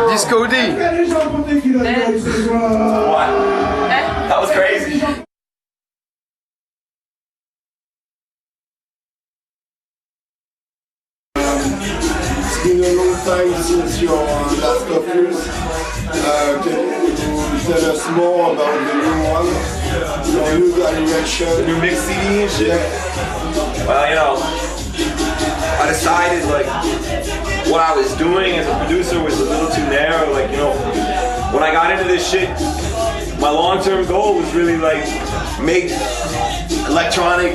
Disco D. What? That was crazy. It's been a long time since your last focus. Can you tell us more about the new one? Your new direction? The new mix CD and shit? Well, you know, I decided like what I was doing as a producer was a little too narrow. Like, you know, when I got into this shit, my long-term goal was really like make electronic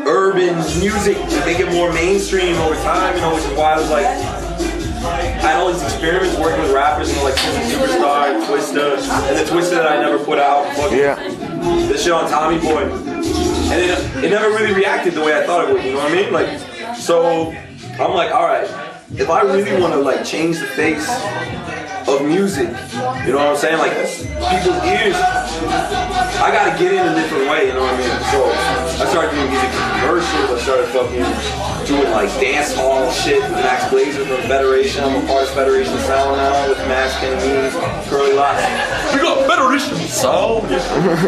urban music to make it more mainstream over time, you know, which is why I was like, I had all these experiments working with rappers, you know, like Superstar, Twista, and the Twista that I never put out, this shit on Tommy Boy, and it never really reacted the way I thought it would, you know what I mean? Like, so I'm like, all right, if I really want to like change the face of music, you know what I'm saying? Like people's ears, I gotta get in a different way, you know what I mean? So I started doing music commercials, I started fucking doing like dance hall shit with Max Blazer from Federation. I'm a part of Federation Sound now with Max, Kenny, Curly Locks. We got Federation Sound!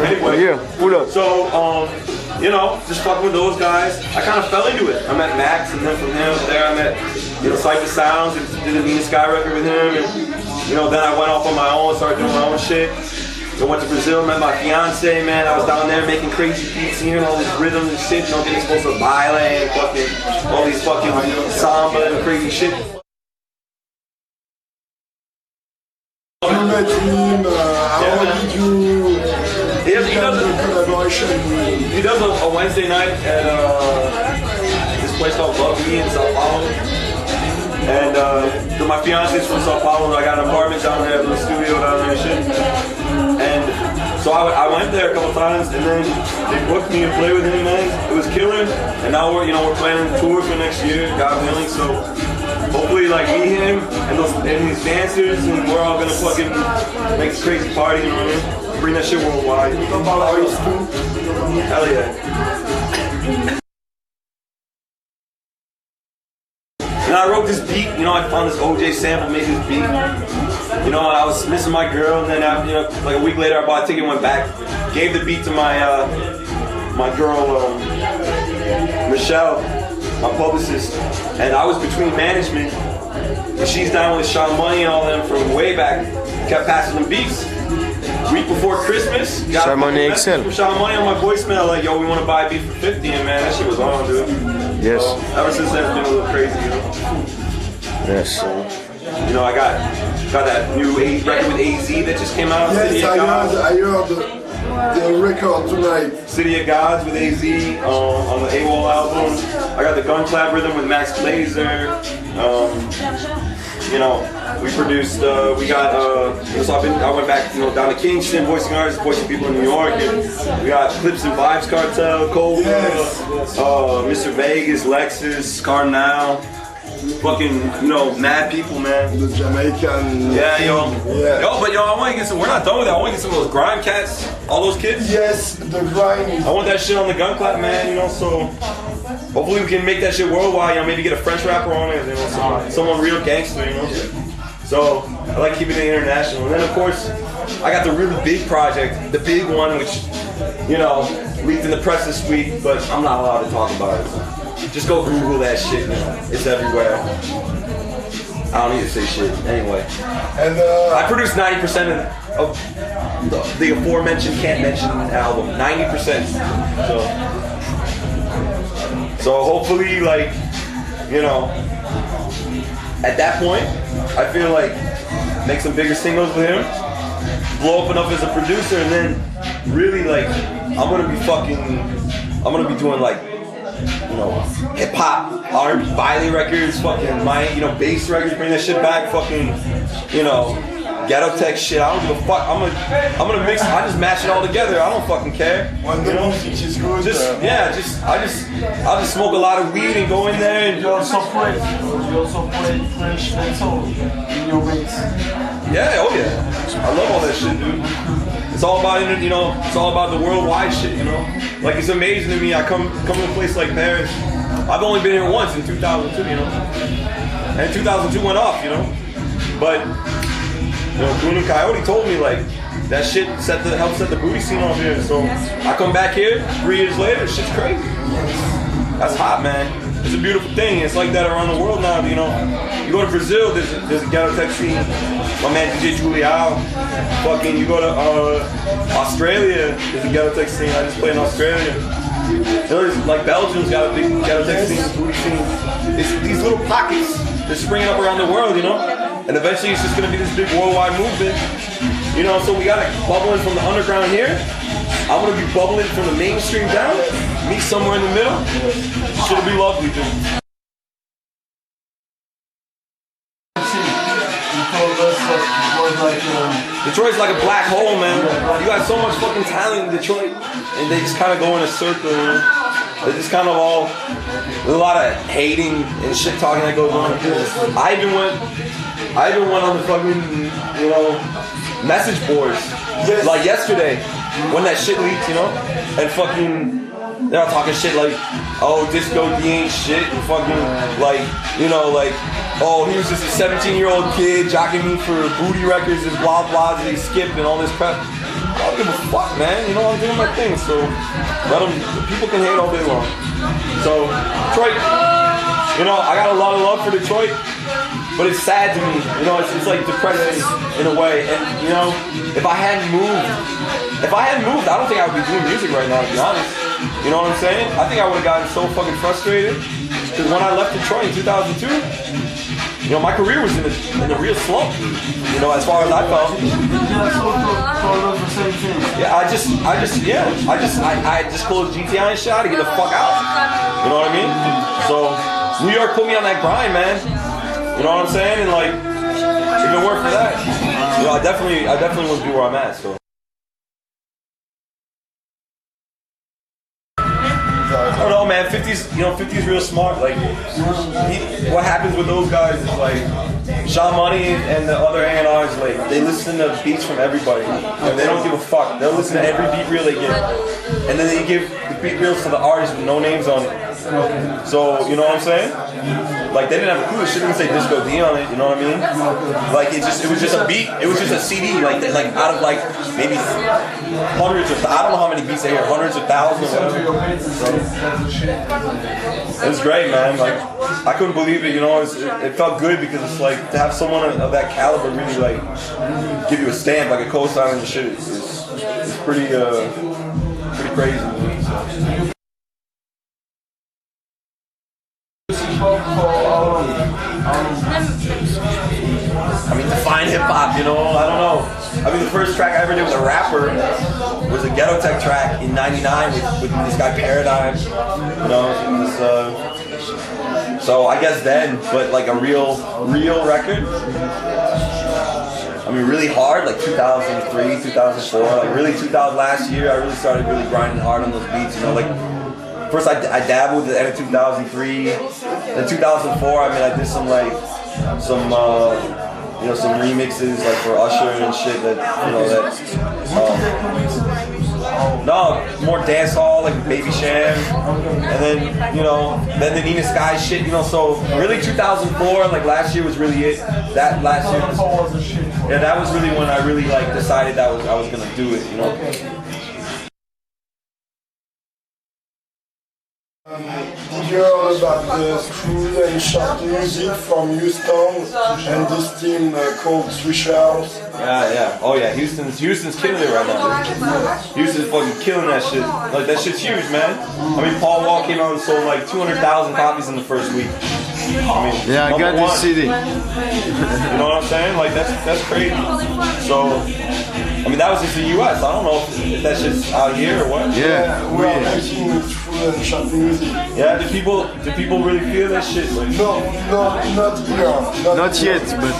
Anyway, so you know, just fucking with those guys. I kind of fell into it. I met Max, and then from him there I met, you know, Cypher Sounds, and did a Nina Sky record with him, and you know, then I went off on my own, started doing my own shit. I went to Brazil, met my fiance, man. I was down there making crazy beats, hearing all this rhythm and shit, you know, getting exposed to baile and fucking, all these fucking samba and crazy shit. You met him, how did you have a collaboration? He does a Wednesday night at this place called Love Me in Sao Paulo. And my fiance's from Sao Paulo, I got an apartment down there, a little studio down there and shit. And so I went there a couple times, and then they booked me to play with him, man. It was killer. And now we're planning a tour for next year, God willing. So hopefully, like me, him, and these dancers, and we're all gonna fucking make a crazy party, you know what I mean? Bring that shit worldwide. Hell yeah. And I wrote this beat, you know, I found this OJ sample, made this beat. You know, I was missing my girl, and then after, you know, like a week later I bought a ticket and went back. Gave the beat to my my girl, Michelle, my publicist. And I was between management, and she's down with Sean Money and all them from way back. Kept passing them beats. Week before Christmas, got a message from Sean Money on my voicemail, like, yo, we want to buy a beat for 50, and man, that shit was on, dude. Yes. So, ever since then, it's been a little crazy, you know? Yes. So, you know, I got that new record with AZ that just came out. Yes, City of Gods. I heard the record tonight. City of Gods with AZ on the AWOL album. I got the Gun Clap Rhythm with Max Blazer. You know, we produced, we got, so I went back, you know, down to Kingston, voicing artists, voicing people in New York, and we got Clips and Vibes Cartel, Cole, Mr. Vegas, Lexus, Cardinal, fucking, you know, mad people, man. The Jamaican. Yeah, yo. Yeah. Yo, but yo, I want to get some, we're not done with that, I want to get some of those grime cats, all those kids. Yes, the grime. I want that shit on the Gun Clap, man, you know, so hopefully we can make that shit worldwide, you know, maybe get a French rapper on it, you know, someone real gangster, you know. So I like keeping it international. And then of course, I got the really big project, the big one, which, you know, leaked in the press this week, but I'm not allowed to talk about it. So just go Google that shit, man. It's everywhere. I don't need to say shit, anyway. And I produced 90% of the aforementioned Can't Mention album, 90%. So hopefully, like, you know, at that point, I feel like make some bigger singles with him, blow up enough as a producer, and then really like I'm gonna be doing like, you know, hip hop, R&B, baile records, fucking bass records, bring that shit back, fucking, you know, ghetto tech shit. I don't give a fuck. I'm gonna mix. I just mash it all together. I don't fucking care. when the music is good. I'll just smoke a lot of weed and go in there and You also play French metal in your mix. yeah, oh yeah. I love all that shit, dude. It's all about it, you know. It's all about the worldwide shit, you know. Like it's amazing to me. I come to a place like Paris. I've only been here once in 2002, you know. And 2002 went off, you know. But you know, Goon and Koyote told me like that shit helped set the booty scene off here. So I come back here 3 years later, shit's crazy. That's hot, man. It's a beautiful thing. It's like that around the world now. You know, you go to Brazil, there's a ghetto tech scene. My man DJ Juliao. Fucking, you go to Australia, there's a ghetto tech scene. I just played in Australia. There's like Belgium's got a big ghetto tech scene, booty scene. It's these little pockets. They're springing up around the world, you know? And eventually it's just gonna be this big worldwide movement. You know, so we got it bubbling from the underground here. I'm gonna be bubbling from the mainstream down. Meet somewhere in the middle. Should be lovely, dude. Detroit's like a black hole, man. You got so much fucking talent in Detroit, and they just kind of go in a circle. They just kind of all, there's a lot of hating and shit talking that goes on. I even went on the fucking, you know, message boards like yesterday when that shit leaked, you know, and fucking. They're all talking shit like, oh, Disco D ain't shit, and fucking, like, you know, like, oh, he was just a 17-year-old kid jocking me for booty records and blah blah, and he skipped and all this crap. I don't give a fuck, man. You know, I'm doing my thing, so let them, people can hate all day long. So, Detroit, you know, I got a lot of love for Detroit, but it's sad to me. You know, it's like depressing in a way. And, you know, if I hadn't moved, I don't think I would be doing music right now, to be honest. You know what I'm saying? I think I would have gotten so fucking frustrated because when I left Detroit in 2002, you know, my career was in a real slump. You know, as far as I felt. Yeah, I just closed GTI and shit out to get the fuck out. You know what I mean? So New York put me on that grind, man. You know what I'm saying? And like, if it weren't for that, you know, I definitely wouldn't be where I'm at. So. I don't know, man. 50's real smart. Like, what happens with those guys is like, Sean Money and the other A&Rs, like, they listen to beats from everybody, and they don't give a fuck. They'll listen to every beat reel they get, and then they give the beat reels to the artists with no names on it. So, you know what I'm saying? Like, they didn't have a clue. It shouldn't say Disco D on it. You know what I mean? Like, it was just a beat. It was just a CD. Like out of like maybe hundreds of, I don't know how many beats they hear, hundreds of thousands or whatever. So, it was great, man. Like, I couldn't believe it. You know, it felt good because it's like to have someone of that caliber really like give you a stamp, like a co-sign and shit. It's pretty crazy. Man, so. I mean, define hip hop, you know, I don't know. I mean, the first track I ever did with a rapper was a Ghetto Tech track in '99 with this guy Paradigm, you know, so I guess then, but like a real record, I mean, really hard, like 2003, 2004, like really 2000 last year, I really started really grinding hard on those beats, you know, like first I dabbled at the end of 2003, then 2004, I mean, I did some you know, some remixes like for Usher and shit that, you know, that, no, more dance hall, like Baby Sham, and then, you know, then the Nina Sky shit, you know, so really 2004, like last year was really it, that last year, yeah, that was really when I really like decided that I was gonna do it, you know. Did you hear about the school and shop music from Houston and this team called Swishers? Yeah. Oh yeah, Houston's killing it right now. Houston's fucking killing that shit. Like, that shit's huge, man. I mean, Paul Wall came out and sold like 200,000 copies in the first week. I mean, yeah, I got this CD. You know what I'm saying? Like, that's crazy. So, I mean, that was just the U.S. I don't know if that shit's out here or what. Yeah, we are making school and shop music. Yeah, do people really feel that shit? Like, No, not here. Not yet, but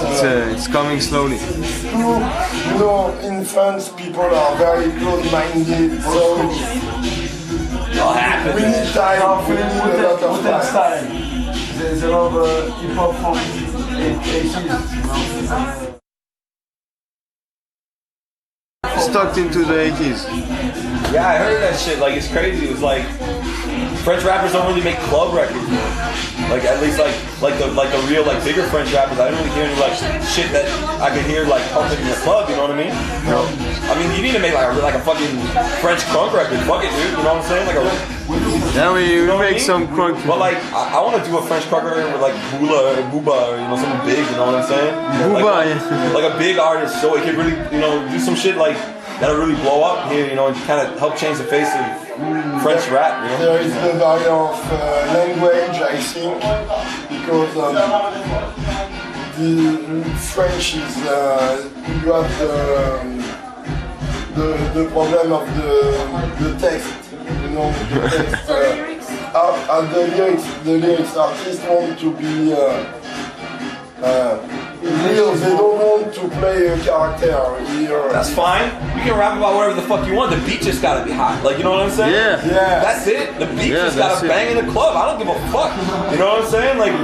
it's coming slowly. You know, in France, people are very close-minded, so it'll happen. we need time, we need a lot of time. There's a lot of hip hop from 80s, you know. Stuck into the 80s. Yeah, I heard that shit. Like, it's crazy. It was like French rappers don't really make club records, man. Like at least like the real like bigger French rappers. I don't really hear any like shit that I could hear like pumping in the club. You know what I mean? No. I mean, you need to make like a fucking French crunk record. Fuck it, dude. You know what I'm saying? Like a. Yeah, we make some crunk. But like, I want to do a French crunk record with like Booba, or, you know, something big. You know what I'm saying? Booba, like a big artist, so it could really, you know, do some shit like that'll really blow up here. You know, and kind of help change the face of French rap. You know? There is the barrier of language, I think, because the French is you have the problem of the text. You know, the text. The lyrics artists want to be real. They don't want to play a character here. That's fine. You can rap about whatever the fuck you want. The beat just gotta be hot. Like, you know what I'm saying? Yeah. Yeah. That's it. The beat just gotta bang in the club. I don't give a fuck. You know what I'm saying? Like,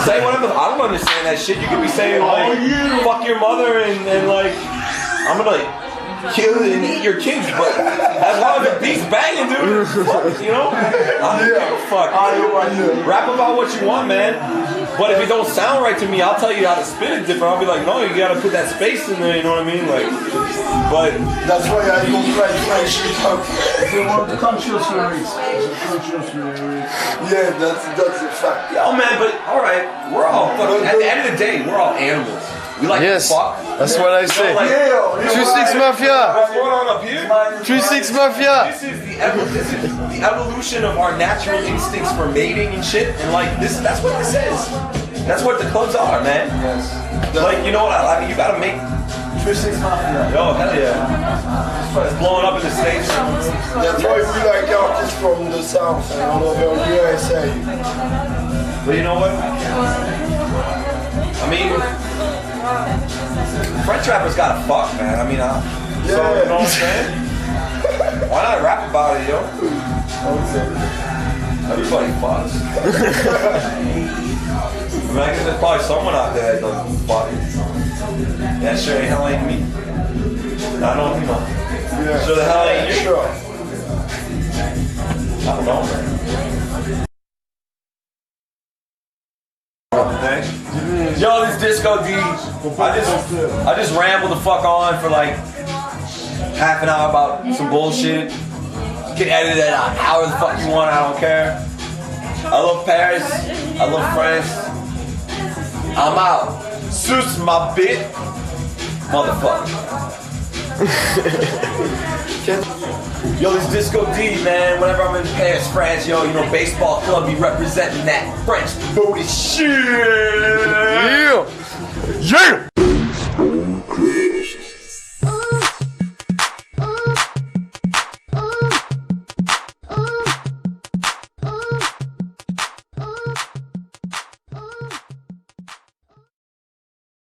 say whatever. I don't understand that shit. You could be saying like, fuck your mother and like, I'm gonna like kill and eat your kids, but as long as the beat's banging, dude, fuck it, you know? I don't give a fuck. Rap about what you want, man. But if it don't sound right to me, I'll tell you how to spin it different. I'll be like, no, you gotta put that space in there, you know what I mean? Like, but that's why I don't write French hip hop. They want conscious lyrics. Conscious lyrics. Yeah, that's a fact. yo, man, but all right, we're all fucking. At the end of the day, we're all animals. We like to fuck. That's what I say. Like, 2-6 Mafia. what's going on up here? 2-6 Mafia. This is the evolution of our natural instincts for mating and shit, and like that's what this is. That's what the clubs are, man. Like, you know what? I mean, you gotta make 2-6 Mafia. Yo, hell yeah. It's blowing up in the States. That's why we like artists from the South and all over the USA. But you know what? I mean, French rappers gotta fuck, man. I mean, so, you know what I'm saying? Why not rap about it, yo? Everybody fucks. I mean, I guess there's probably someone out there that doesn't fuck. That sure the hell ain't me. I know you know. Yeah. Sure the hell ain't you. Sure. I don't know, man. Yo, this Disco D. I just rambled the fuck on for like half an hour about some bullshit. You can edit it out however the fuck you want, I don't care. I love Paris. I love France. I'm out. Suits my bit. Motherfucker. Yo, this Disco D, man. Whenever I'm in Paris, France, yo, you know, baseball club, be representing that French booty shit. Yeah. Yeah.